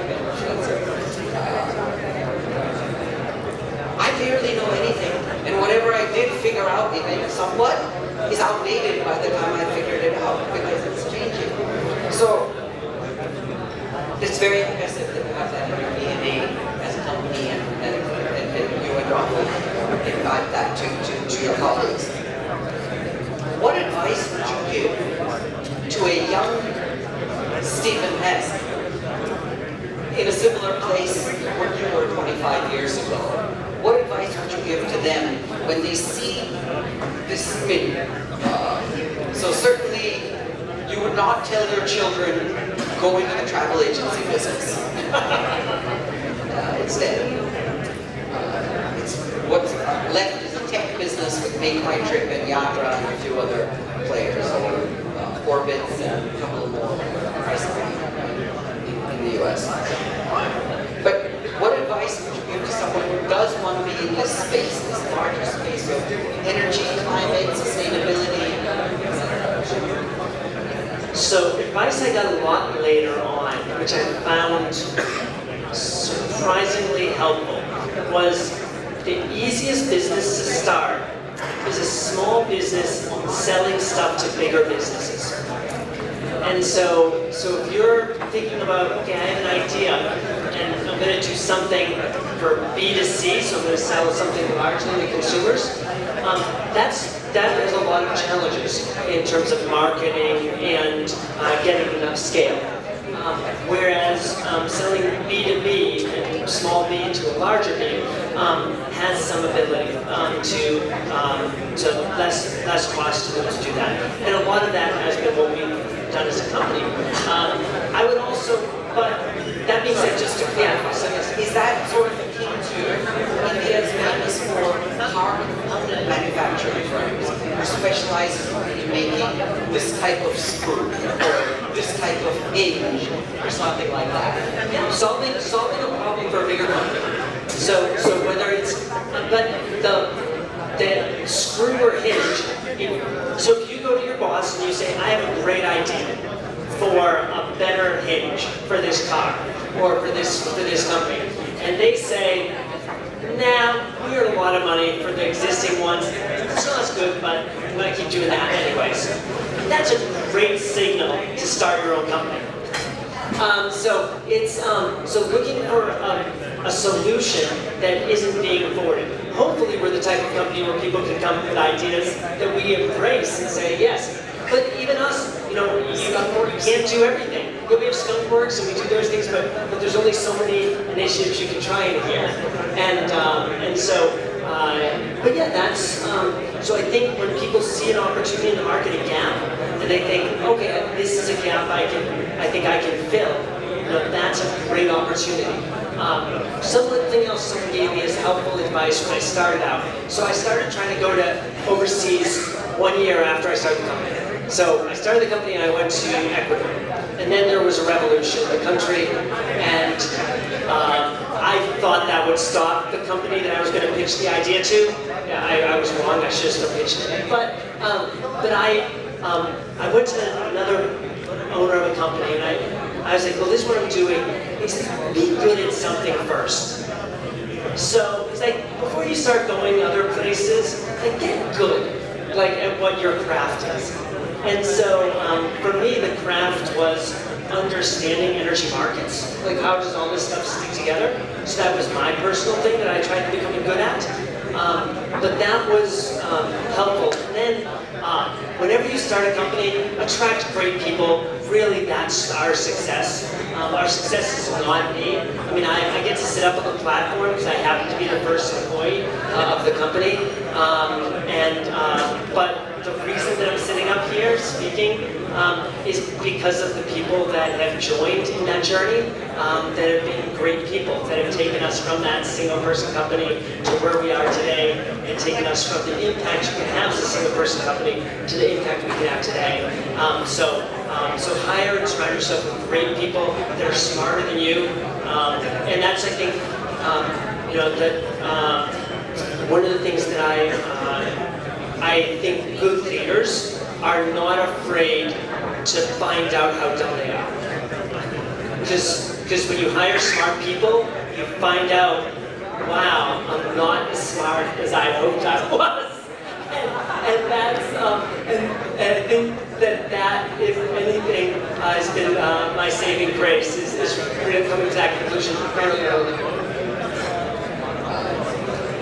S1: I barely know anything, and whatever I did figure out, even somewhat, is outdated by the time I figured it out, because it's changing. So, it's very impressive that you have that in your DNA as a company, and you and Rahul invite that to your colleagues. What advice would you give to a young Stephen Fernands in a similar place where you were 25 years ago? What advice would you give to them when they see this? So certainly you would not tell your children, go into the travel agency business. Instead, it's what's left is a tech business with Make My Trip and Yatra and a few other players, or Orbitz and a couple of more in the US. But what advice would you give to someone who does want to be in this space, this larger space of energy, climate, sustainability?
S2: So advice I got a lot later on, which I found surprisingly helpful, was the easiest business to start is a small business selling stuff to bigger businesses. And so if you're thinking about, okay, I have an idea, and I'm going to do something for B2C, so I'm going to sell something largely to consumers, that has a lot of challenges in terms of marketing and getting enough scale. Whereas selling B2B, and small b to a larger b, has some ability to less cost to do that. And a lot of that has been what we've done as a company. I would also, but that being said, just to
S1: is that sort of akin to India's famous for car component manufacturing firms who specialize in making this type of screw or this type of hinge or something like that?
S2: Yeah, solving a problem for a bigger company. So whether it's the screw or hinge. So if you go to your boss and you say, I have a great idea for a better hinge for this car or for this company, and they say, nah, we earn a lot of money for the existing ones. It's not as good, but I'm going to keep doing that anyways. That's a great signal to start your own company. So it's so looking for a solution that isn't being afforded. Hopefully, we're the type of company where people can come with ideas that we embrace and say yes. But even us, you can't do everything. Yeah, we have Skunkworks and we do those things, but there's only so many initiatives you can try in here. And so, but yeah, that's, so I think when people see an opportunity in the market, a gap, and they think, okay, this is a gap I think I can fill, that's a great opportunity. Something else someone gave me as helpful advice when I started out. So I started trying to go to overseas 1 year after I started the company. So I started the company and I went to Ecuador. And then there was a revolution in the country, and I thought that would stop the company that I was going to pitch the idea to. Yeah, I was wrong, I should have still pitched it. But I went to another owner of a company, and I was like, well, this is what I'm doing. He's like, be good at something first. So it's like, before you start going other places, like, get good, like, at what your craft is. And so, for me, the craft was understanding energy markets. Like, how does all this stuff stick together? So that was my personal thing that I tried to become good at. But that was helpful. And then, whenever you start a company, attract great people. Really, that's our success. Our success is not me. I mean, I get to sit up on the platform because I happen to be the first employee of the company. But the reason that I'm sitting up here speaking is because of the people that have joined in that journey, that have been great people, that have taken us from that single-person company to where we are today, and taken us from the impact you can have as a single-person company to the impact we can have today. So hire and surround yourself with great people that are smarter than you, and that's, I think, one of the things that I think good leaders are not afraid to find out how dumb they are. Because when you hire smart people, you find out, wow, I'm not as smart as I hoped I was. And that's, and I think that if anything, has been my saving grace, is really coming to that conclusion.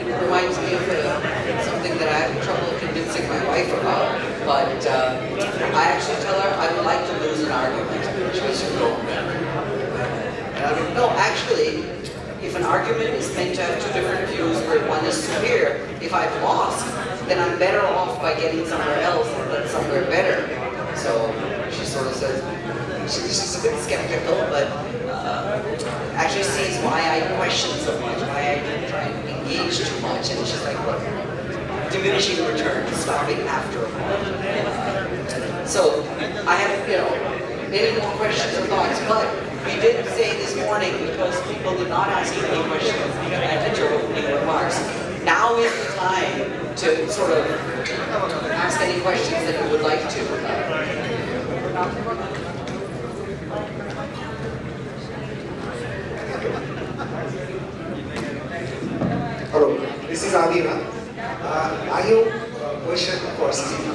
S1: It reminds me of something that I have trouble convincing my wife about, but I actually tell her I would like to lose an argument. She goes, no. No, actually, if an argument is meant to have two different views where one is superior, if I've lost, then I'm better off by getting somewhere else than somewhere better. So she sort of says, she's a bit skeptical, but actually sees why I question so much, why I try and engage too much, and she's like, look, diminishing returns, stopping after a while. So I have, maybe more questions or thoughts, but we did say this morning, because people did not ask you any questions at your opening remarks, now is the time to sort of ask any questions that you would like to.
S3: Hello, this is Adina. I have a question for Steve.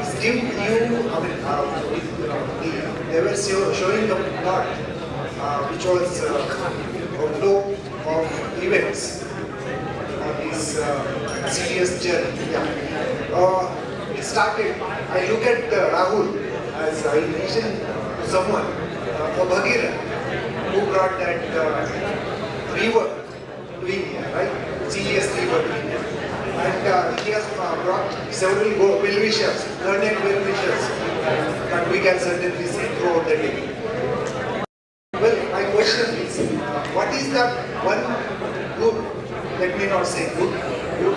S3: Steve, they were showing the plot, which was a flow of events on this serious journey. It started, I look at Rahul as I mentioned to someone, a Bhagirath, who brought that river to India, right? CES river to India. And he has brought several well-wishers, learned well-wishers, that we can certainly see throughout the day. Well, my question is, what is that one good, let me not say good,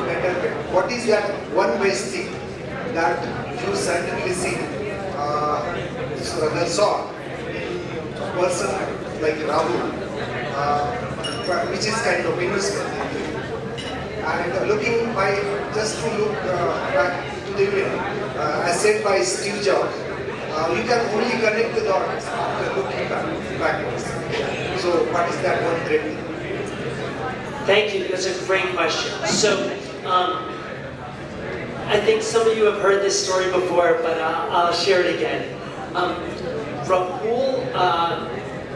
S3: better, but what is that one best thing that you certainly see saw in a person like Rahul, which is kind of investment? And looking by, just to look back to the event, as said by Steve Jobs, you can only connect the dots after looking backwards. So what is that one great thing?
S2: Thank you, that's a great question. So, I think some of you have heard this story before, but I'll share it again. Rahul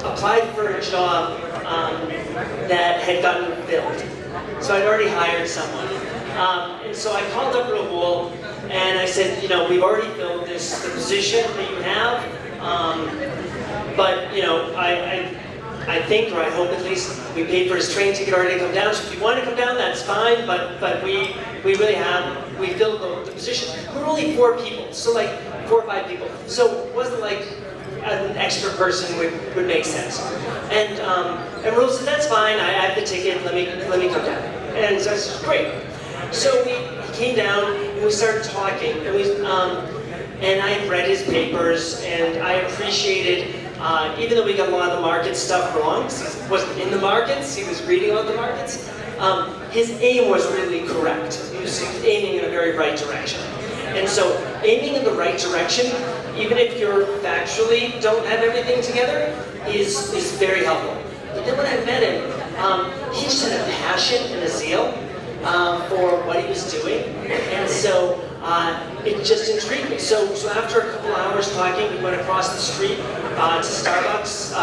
S2: applied for a job that had gotten filled. So I'd already hired someone. And so I called up Rahul and I said, we've already filled the position that you have, but I think, or I hope at least, we paid for his train ticket already to come down. So if you want to come down, that's fine, but we filled the position. We're only 4 people, so like 4 or 5 people. So it wasn't like an extra person would make sense. And Rahul said, that's fine, I have the ticket, let me come down. And so I said, great. So he came down and we started talking, and I had read his papers, and I appreciated, even though we got a lot of the market stuff wrong, because he wasn't in the markets, he was reading about the markets, his aim was really correct. He was aiming in a very right direction. And so aiming in the right direction, even if you're factually don't have everything together, is very helpful. But then when I met him, he just had a passion and a zeal for what he was doing. And so it just intrigued me. So after a couple hours talking, we went across the street to Starbucks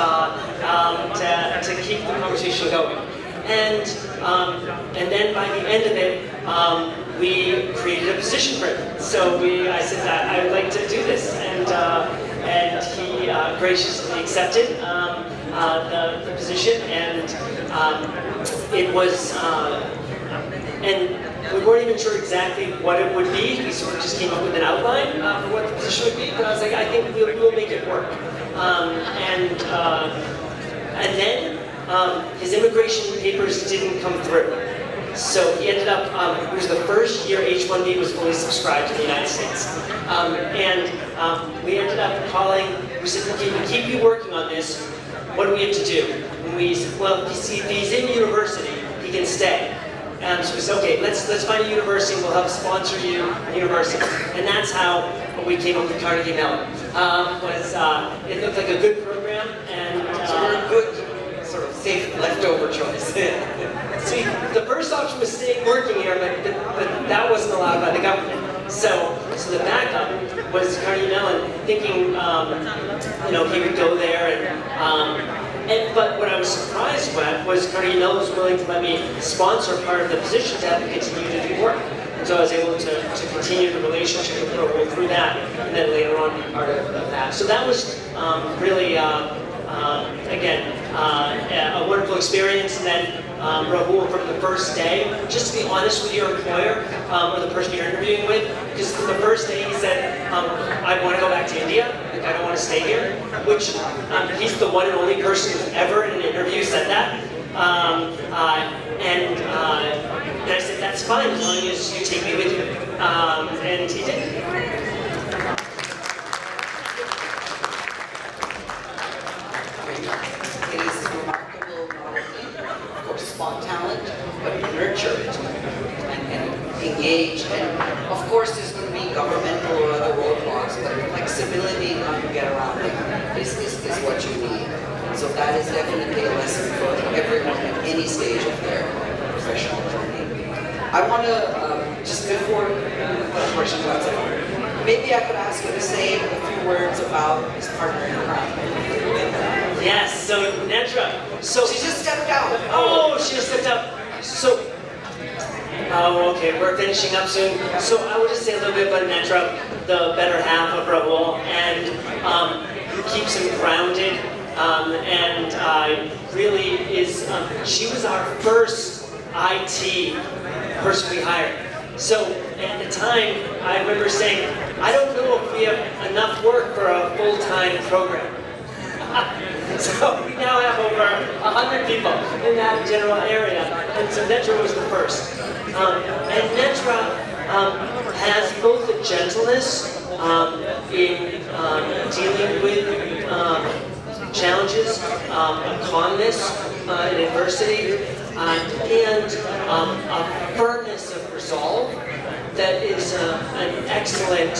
S2: to keep the conversation going. And then by the end of it, we created a position for him. So I said that I would like to do this, and he graciously accepted the position, and it was, and we weren't even sure exactly what it would be. We sort of just came up with an outline for what the position would be, but I was like, I think we'll make it work. And then his immigration papers didn't come through. So he ended up, it was the first year H-1B was fully subscribed in the United States. We ended up calling, we said, okay, we keep you working on this, what do we have to do? And we said, well, if he's in university, he can stay. So we said, okay, let's find a university, we'll help sponsor you a university. And that's how we came up with Carnegie Mellon. It looked like a good program, and
S1: So we're a good, sort of safe leftover choice.
S2: See, the first option was staying working here, but that wasn't allowed by the government. So the backup was Carnegie Mellon, thinking, he would go there, but what I was surprised with was Carnegie Mellon was willing to let me sponsor part of the position to have me continue to do work. And so I was able to continue the relationship with Rahul through that, and then later on be part of that. So that was really, again, a wonderful experience. And then Rahul, from the first day, just to be honest with your employer or the person you're interviewing with, because from the first day he said, I want to go back to India, like I don't want to stay here, which he's the one and only person who's ever in an interview said that. And I said, that's fine as long as you take me with you. And he did.
S1: It is remarkable, not only, of course, spot talent, but nurture it and engage. And of course, there's going to be governmental or other roadblocks, but flexibility how you get around them is what you need. And so that is definitely a lesson for everyone at any stage of their professional journey. I want to, just before the question comes up, maybe I could ask you to say a few words about his partner in crime.
S2: Yes, so Netra. So
S1: She just stepped out.
S2: Oh, she just stepped up. So, okay, we're finishing up soon. So I will just say a little bit about Netra, the better half of Rahul, and who keeps him grounded, and really is, she was our first IT person we hired. So at the time, I remember saying, I don't know if we have enough work for a full-time program. So we now have over 100 people in that general area, and so Netra was the first. And Netra has both a gentleness in dealing with challenges, a calmness in adversity, and a firmness of resolve that is an excellent,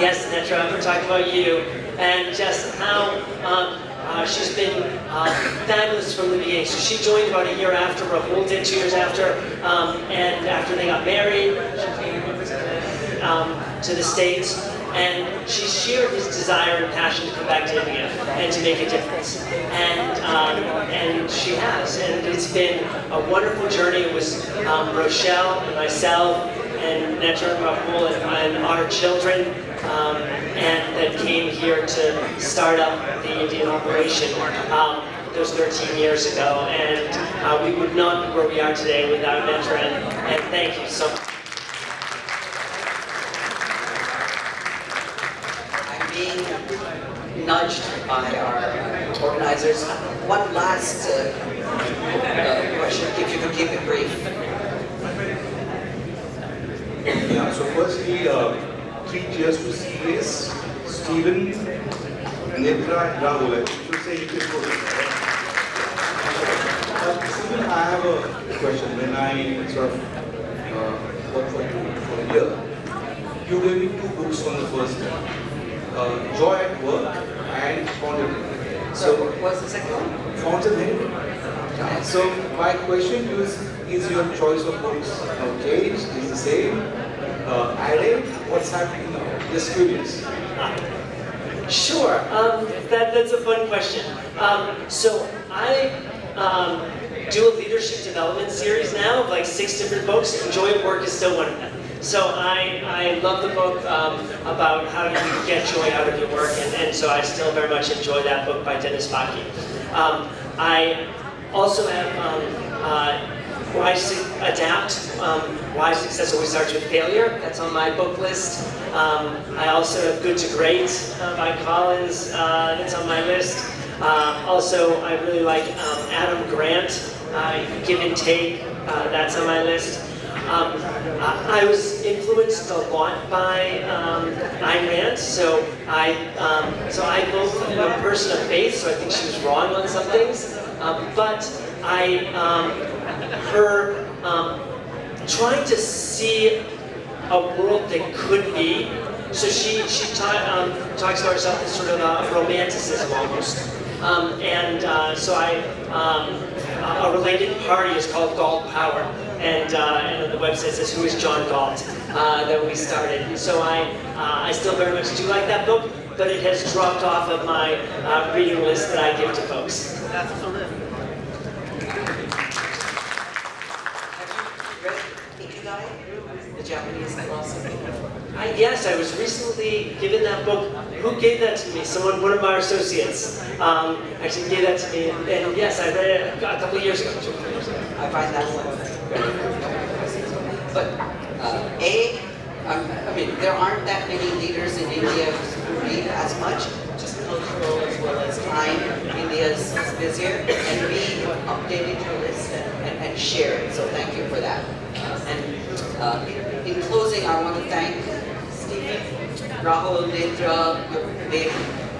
S2: yes, Netra, we're talking about you, and just how she's been fabulous from the beginning. So she joined about a year after Rahul did, 2 years after, and after they got married, she came to the States, and she shared his desire and passion to come back to India and to make a difference. And she has, and it's been a wonderful journey. It was Rochelle and myself and Netra and Rahul and our children, and that came here to start up the Indian operation. Those 13 years ago, and we would not be where we are today without Netra, and thank you so much.
S1: I'm being nudged by our organizers. One last question, if you could keep it brief.
S4: Yeah, so firstly, 3 cheers to CAs, Stephen, Netra, and Rahul. I should say you can go. Stephen, I have a question. When I sort of worked for you for a year, you gave me 2 books on the first one, Joy at Work and Fountainhead.
S1: So what's the second one?
S4: Fountainhead. So my question is your choice of books okay? Is the same? Added? What's happening now? Just curious.
S2: Sure, that's a fun question. So I do a leadership development series now of like 6 different books, and Joy at Work is still one of them. So I love the book about how do you get joy out of your work, and so I still very much enjoy that book by Dennis Baki. I also have Adapt, Why Success Always Starts with Failure. That's on my book list. I also have Good to Great by Collins. That's on my list. Also, I really like Adam Grant, Give and Take. That's on my list. I was influenced a lot by Ayn Rand, so I both am a person of faith, so I think she was wrong on some things, but her trying to see a world that could be. So she talks about herself as sort of a romanticism almost, so a related party is called Galt Power, and on the website says who is John Galt that we started. So I still very much do like that book, but it has dropped off of my reading list that I give to folks.
S1: The Japanese philosophy.
S2: Yes, I was recently given that book. Who gave that to me? One of our associates, actually gave that to me. And yes, I read it a couple of years ago.
S1: I find that one very good. But I mean, there aren't that many leaders in India who read as much, just cultural as well as time. India is busier, and we updated your list and shared it. So thank you for that. And in closing, I want to thank Stephen, Rahul, Netra,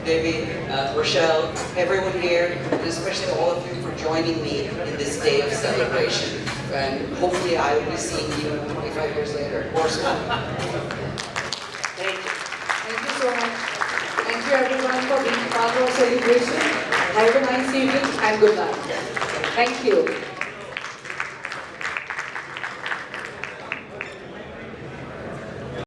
S1: David, Rochelle, everyone here, and especially all of you for joining me in this day of celebration. And hopefully I will be seeing you 25 years later, or so.
S2: Thank you.
S5: Thank you so much. Thank you everyone for being part of our celebration. Have a nice evening and good luck. Thank you.